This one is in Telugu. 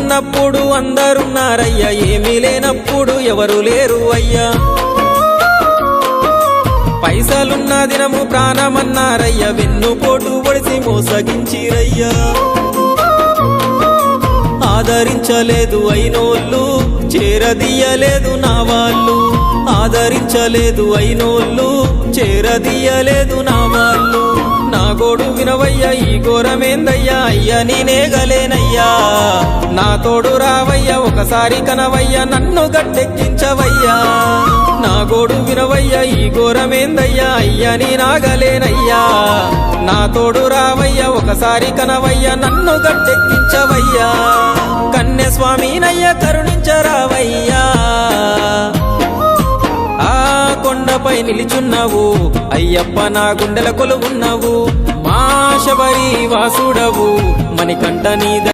ఉన్నప్పుడు అందరున్నారయ్యా, ఏమీ లేనప్పుడు ఎవరు లేరు అయ్యా. పైసలున్న దినము ప్రాణమన్నారయ్యా, వెన్నుపోటు పొడిసి మోసగించిరయ్యా. ఆదరించలేదు అయినోళ్ళు, చేరదీయలేదు నా వాళ్ళు. ఆదరించలేదు అయినోళ్ళు, చేరదీయలేదు నా వాళ్ళు. నా గోడు వినవయ్యా, ఈ ఘోరమేందయ్యా, అయ్యా నేనేగలేనయ్యా. నా తోడు రావయ్యా, ఒకసారి కనవయ్యా, నన్ను గట్టెక్కించవయ్యా. నా గోడు వినవయ్యా, ఈ ఘోరమేందయ్యా, అయ్యా నేనాగలేనయ్యా. నా తోడు రావయ్యా, ఒకసారి కనవయ్యా, నన్ను గట్టెక్కించవయ్యా. కన్యస్వామినయ్యా కరుణించరావయ్యా. ఆ కొండపై నిలిచున్నావు అయ్యప్ప, నా గుండెల కొలువున్నావు. మా శబరి వాసుడవు, మణికంఠ నీ